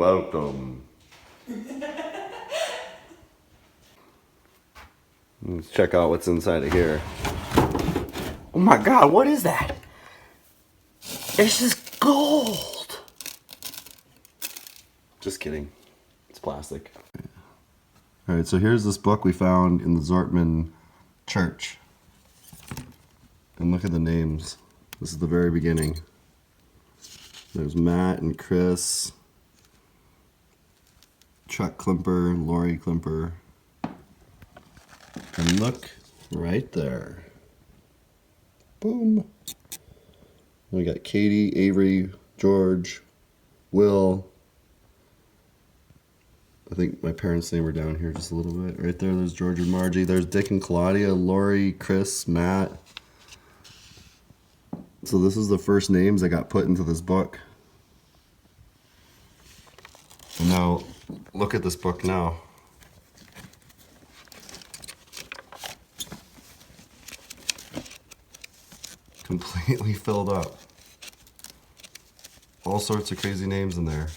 welcome. Let's check out what's inside of here. Oh my god, what is that? It's just gold. Just kidding. It's plastic. Alright, so here's this book we found in the Zortman church. And look at the names. This is the very beginning. There's Matt and Chris, Chuck Klimper, Lori Klimper. And look right there. Boom. We got Katie, Avery, George, Will. I think my parents' name are down here just a little bit. Right there, there's George and Margie. There's Dick and Claudia, Lori, Chris, Matt. So this is the first names that got put into this book. And now, look at this book now. Completely filled up. All sorts of crazy names in there.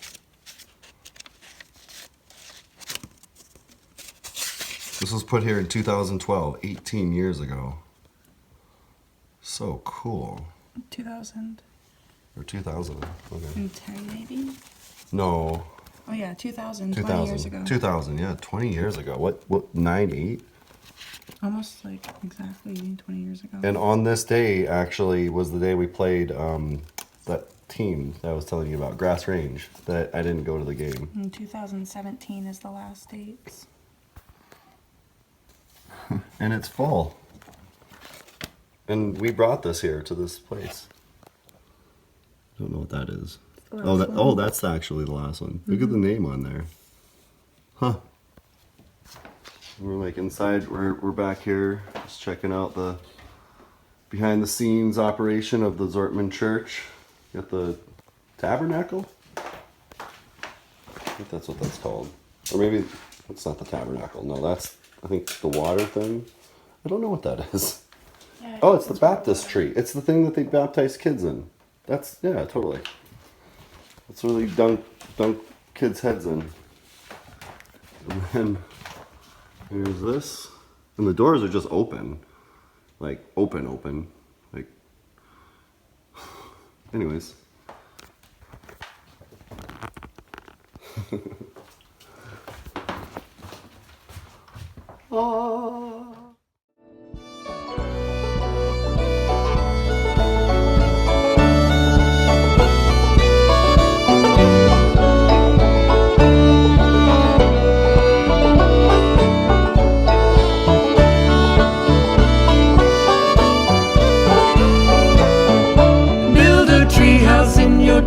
This was put here in 2012, 18 years ago. So cool. 2000. Or 2000, okay. And 10 maybe? No. Oh yeah, 2000, 20 years ago. 2000, yeah, 20 years ago. What, 9, 8? Almost like exactly 20 years ago. And on this day, actually, was the day we played that team that I was telling you about, Grass Range, that I didn't go to the game. And 2017 is the last dates. And it's fall. And we brought this here to this place. I don't know what that is. Oh, that's actually the last one. Look at the name on there. Huh. We're like inside, we're back here just checking out the behind the scenes operation of the Zortman church. Got the tabernacle? I think that's what that's called. Or maybe it's not the tabernacle. No, that's, I think, the water thing. I don't know what that is. Yeah, oh, it's the Baptist tree. It's the thing that they baptize kids in. That's, yeah, totally. That's where they dunk kids' heads in. And then here's this. And the doors are just open. Like, open. Like, anyways. Ah.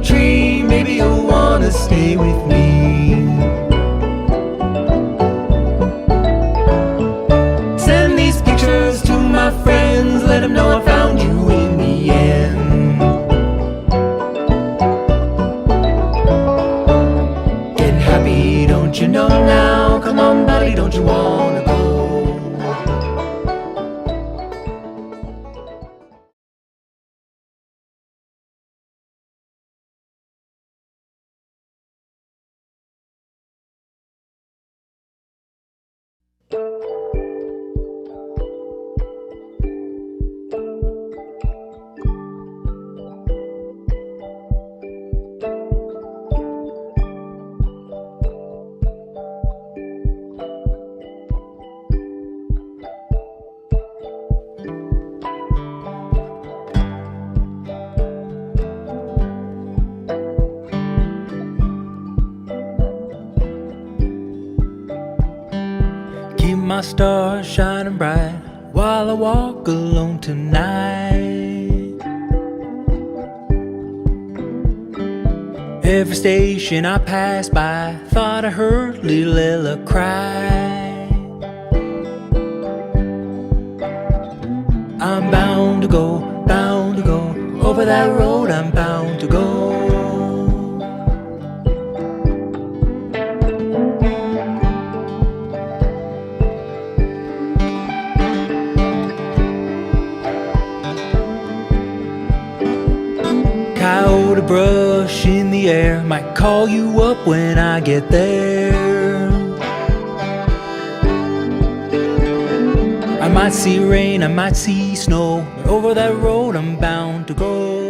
Tree, maybe you'll wanna stay with me. Send these pictures to my friends, let them know I found you in the end. Get happy, don't you know now? Come on, buddy, don't you wanna go? My stars shining bright while I walk alone tonight. Every station I pass by, thought I heard little Ella cry. I'm bound to go over that road. I'm bound to go. sort of brush in the air. Might call you up when I get there. I might see rain, I might see snow, but over that road I'm bound to go.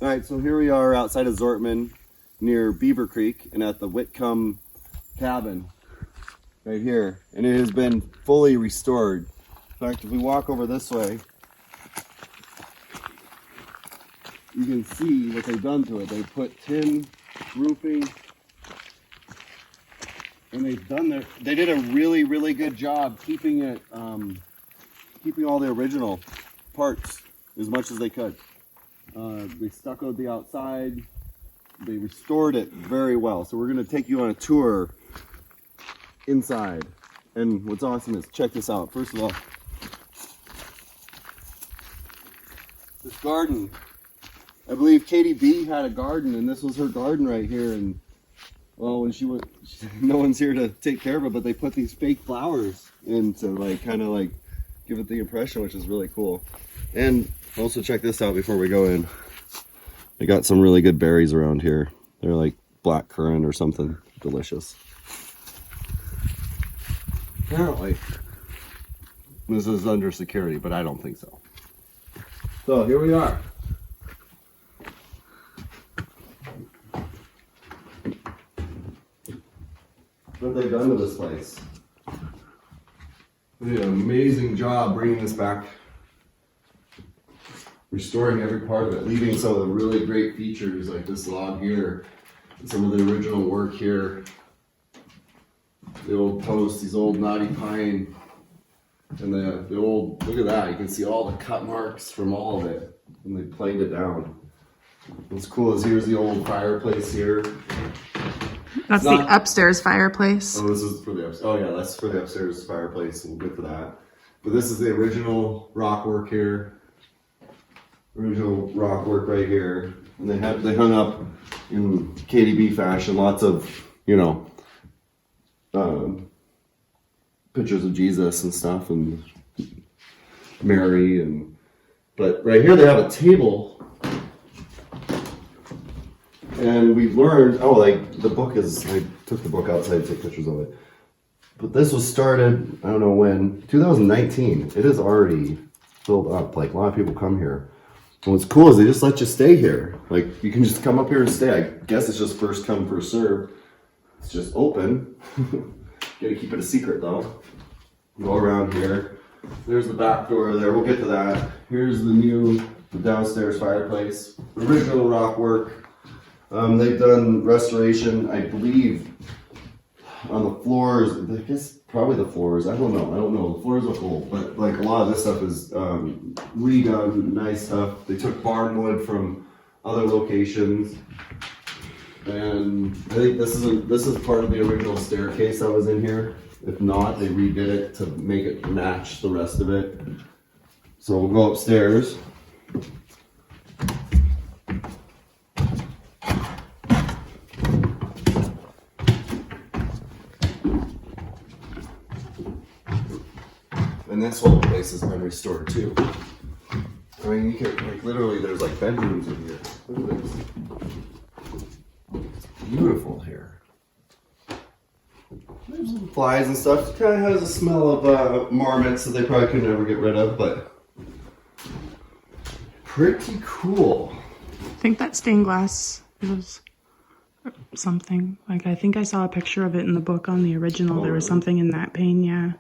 All right, so here we are outside of Zortman near Beaver Creek and at the Whitcomb cabin right here. And it has been fully restored. In fact, if we walk over this way, you can see what they've done to it. They put tin roofing and they did a really, really good job keeping it, keeping all the original parts as much as they could. They stuccoed the outside. They restored it very well. So we're going to take you on a tour inside. And what's awesome is, check this out. First of all, this garden. I believe Katie B had a garden, and this was her garden right here. And well, when she went, no one's here to take care of it, but they put these fake flowers in to like kind of like give it the impression, which is really cool. And also check this out before we go in. They got some really good berries around here. They're like black currant or something. Delicious. Apparently, this is under security, but I don't think so. So here we are. What they've done to this place. They did an amazing job bringing this back. Restoring every part of it, leaving some of the really great features like this log here, and some of the original work here. The old post, these old knotty pine, and the old, look at that, you can see all the cut marks from all of it, and they planed it down. What's cool is here's the old fireplace here. That's the upstairs fireplace. Oh, this is for the upstairs. Oh yeah, that's for the upstairs fireplace. We'll get to that. But this is the original rock work here. Original rock work right here, and they hung up in KDB fashion. Lots of pictures of Jesus and stuff, and Mary, but right here they have a table, and we've learned. Oh, like the book is. I took the book outside to take pictures of it. But this was started. I don't know when. 2019. It is already filled up. Like a lot of people come here. And what's cool is they just let you stay here. Like, you can just come up here and stay. I guess it's just first come, first serve. It's just open. Gotta keep it a secret though. Go around here. There's the back door there. We'll get to that. Here's the downstairs fireplace. Original rock work. They've done restoration, I believe, on the floors. I guess probably the floors. I don't know. The floors look old, but like a lot of this stuff is redone, nice stuff. They took barn wood from other locations, and I think this is part of the original staircase that was in here. If not, they redid it to make it match the rest of it. So we'll go upstairs. And this whole place has been restored too. I mean, you can, like, literally, there's like bedrooms in here. Look at this. It's beautiful here. There's some flies and stuff. It kind of has a smell of marmots that they probably could never get rid of, but pretty cool. I think that stained glass was something. Like, I think I saw a picture of it in the book on the original. There was something in that pane, yeah.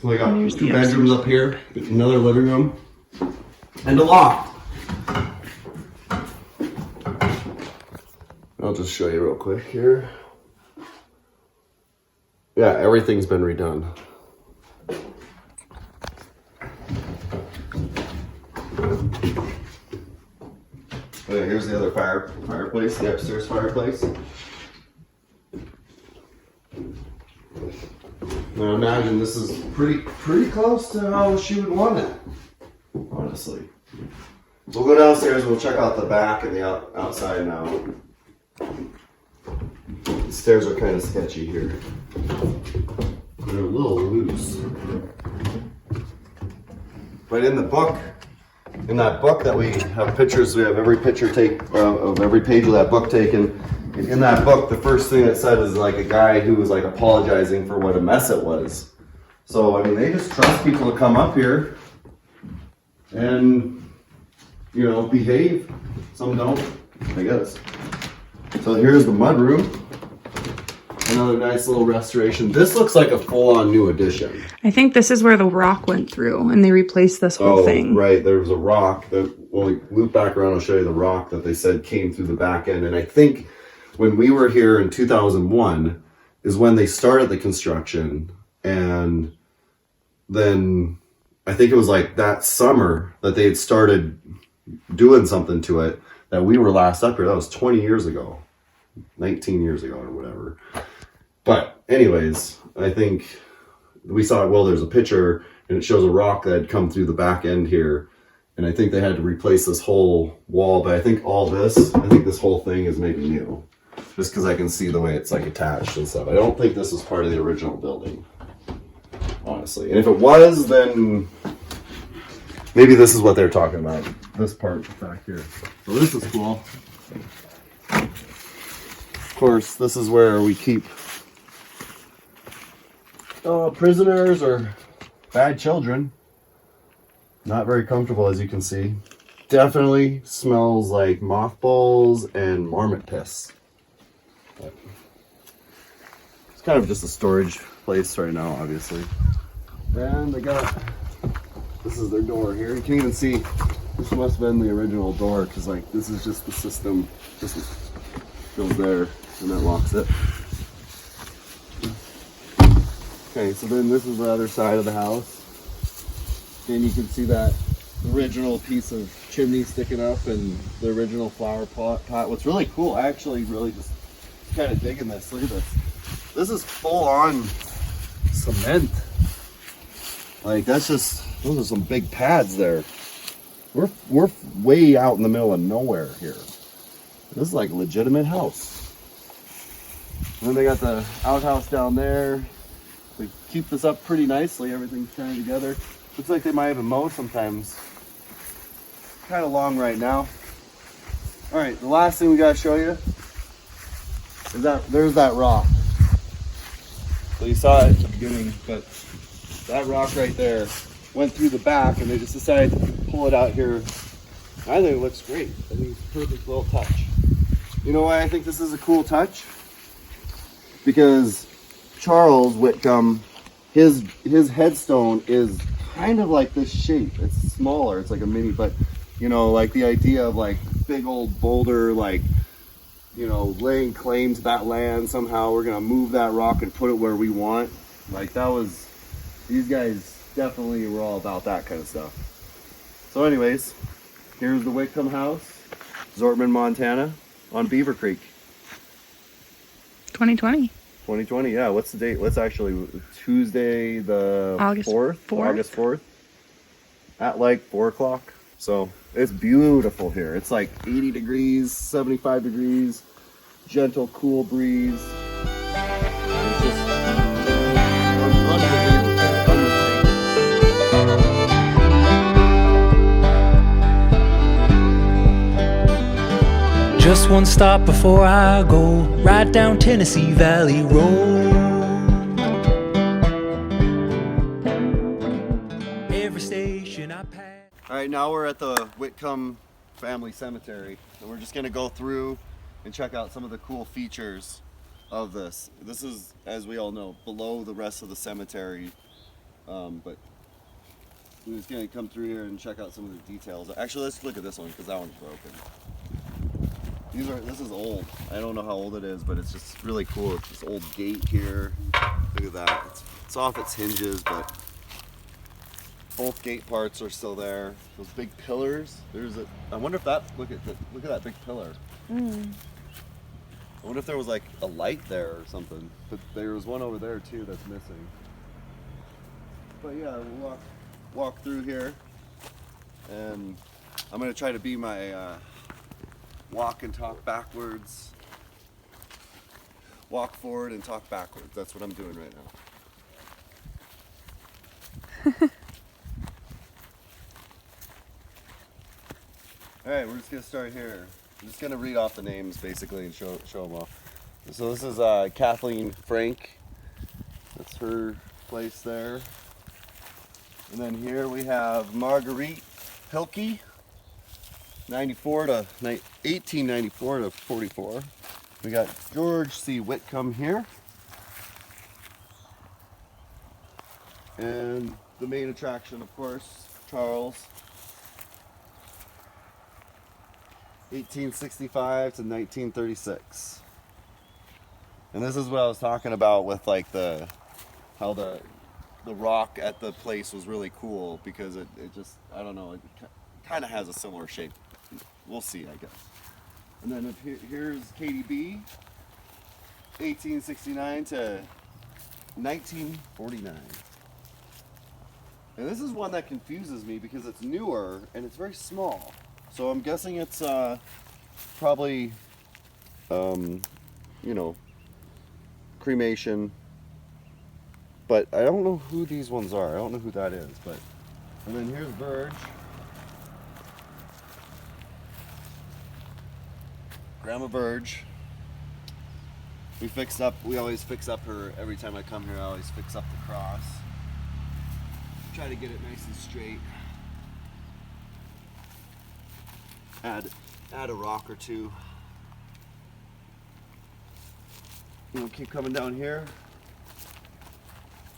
So I got two bedrooms up here, another living room, and a loft. I'll just show you real quick here. Yeah, everything's been redone. Oh yeah, here's the other fireplace, the upstairs fireplace. I imagine this is pretty close to how she would want it, honestly. We'll go downstairs and we'll check out the back and the outside now. The stairs are kind of sketchy here. They're a little loose. But in the book, in that book that we have pictures, we have every picture of every page of that book taken. In that book, the first thing it said is like a guy who was like apologizing for what a mess it was. So, I mean, they just trust people to come up here and, you know, behave. Some don't, I guess. So here's the mud room. Another nice little restoration. This looks like a full-on new addition. I think this is where the rock went through and they replaced this whole thing. Right. There was a rock that, well, we loop back around, I'll show you the rock that they said came through the back end. And I think when we were here in 2001 is when they started the construction. And then I think it was like that summer that they had started doing something to it that we were last up here. That was 20 years ago, 19 years ago or whatever. But anyways, I think we saw, well, there's a picture and it shows a rock that had come through the back end here. And I think they had to replace this whole wall, but I think this whole thing is maybe new. Just because I can see the way it's like attached and stuff. I don't think this is part of the original building, honestly. And if it was, then maybe this is what they're talking about. This part back here. So this is cool. Of course, this is where we keep prisoners or bad children. Not very comfortable, as you can see. Definitely smells like mothballs and marmot piss. But it's kind of just a storage place right now, obviously. And they got, this is their door here. You can even see, this must have been the original door, because like this is just the system. Just goes there, and that locks it. Okay, so then this is the other side of the house. And you can see that original piece of chimney sticking up and the original flower pot. What's really cool, I actually really just kind of digging this. Look at this. This is full on cement. Like that's just, those are some big pads there. We're way out in the middle of nowhere here. This is like a legitimate house. And then they got the outhouse down there. They keep this up pretty nicely. Everything's kind of together. Looks like they might even mow sometimes. Kind of long right now. All right, the last thing we gotta show you is that there's that rock. So you saw it at the beginning, but that rock right there went through the back, and they just decided to pull it out here. I think it looks great. I think it's a perfect little touch. You know why I think this is a cool touch? Because Charles Whitcomb, his headstone is kind of like this shape. It's smaller, it's like a mini, but you know, like the idea of like big old boulder, like, you know, laying claim to that land somehow. We're gonna move that rock and put it where we want. Like that was, these guys definitely were all about that kind of stuff. So anyways, here's the Whitcomb house, Zortman, Montana, on Beaver Creek. 2020. 2020, yeah. What's the date? What's actually Tuesday the August 4th? 4th. August 4th. At like 4 o'clock. So it's beautiful here. It's like 80 degrees, 75 degrees, gentle, cool breeze. It's just unbelievable. Just one stop before I go, right down Tennessee Valley Road. Every station I pass. All right, now we're at the Whitcomb Family Cemetery, and we're just gonna go through and check out some of the cool features of this. This is, as we all know, below the rest of the cemetery, but we're just gonna come through here and check out some of the details. Actually, let's look at this one because that one's broken. This is old. I don't know how old it is, but it's just really cool. It's this old gate here. Look at that. It's off its hinges, but both gate parts are still there. Those big pillars. I wonder if that. Look at that big pillar. I wonder if there was like a light there or something. But there was one over there too that's missing. But yeah, we'll walk through here, and I'm gonna try to be my walk and talk backwards. Walk forward and talk backwards. That's what I'm doing right now. Alright, we're just gonna start here. I'm just gonna read off the names basically and show them off. So this is Kathleen Frank. That's her place there. And then here we have Marguerite Hilke, 1894 to 44. We got George C. Whitcomb here. And the main attraction, of course, Charles. 1865 to 1936. And this is what I was talking about with like how the rock at the place was really cool because it just, I don't know, it kind of has a similar shape. We'll see, I guess. And then here's KDB, 1869 to 1949. And this is one that confuses me because it's newer and it's very small. So I'm guessing it's probably, you know, cremation. But I don't know who these ones are. I don't know who that is. But and then here's Verge. Grandma Verge. We always fix up her, every time I come here I always fix up the cross. Try to get it nice and straight. Add a rock or two. You know, keep coming down here.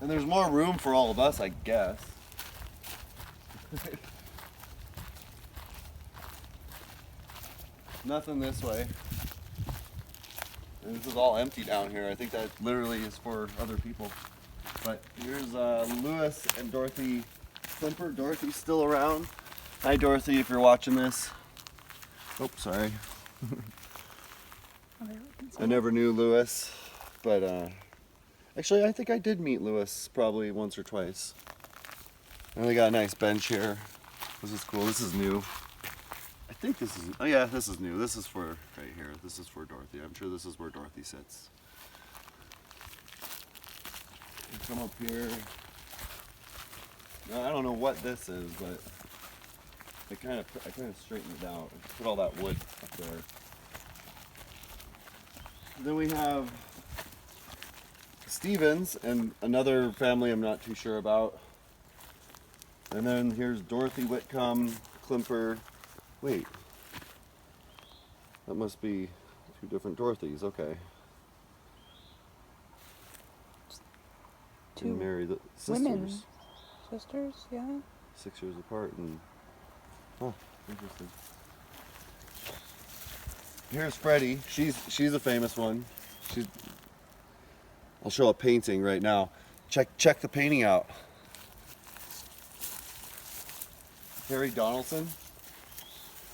And there's more room for all of us, I guess. Nothing this way. And this is all empty down here. I think that literally is for other people. But here's Lewis and Dorothy Klimper. Dorothy's still around. Hi Dorothy, if you're watching this. Oh, sorry. I never knew Lewis, but actually I think I did meet Lewis probably once or twice. And they got a nice bench here. This is cool. This is new. I think this is, oh yeah, this is new. This is for right here. This is for Dorothy. I'm sure this is where Dorothy sits. Come up here. Now, I don't know what this is, but I kind of straightened it out. Put all that wood up there. Then we have Stevens and another family I'm not too sure about. And then here's Dorothy Whitcomb, Klimper. Wait, that must be two different Dorothys. Okay. Two married sisters. women. Sisters, yeah. 6 years apart and oh, interesting. Here's Freddie. She's a famous one. I'll show a painting right now. Check the painting out. Harry Donaldson.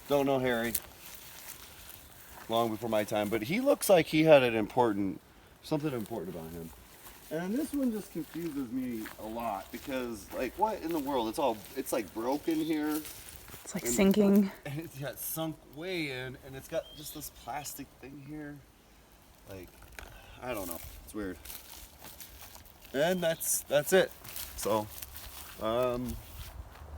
Don't know Harry. Long before my time, but he looks like he had something important about him. And this one just confuses me a lot because, like, what in the world? It's like broken here. It's like sinking. And it's got sunk way in, and it's got just this plastic thing here. Like, I don't know. It's weird. And that's it. So,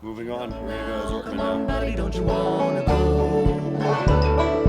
moving on. We're gonna go to Zortman now. Don't you wanna go?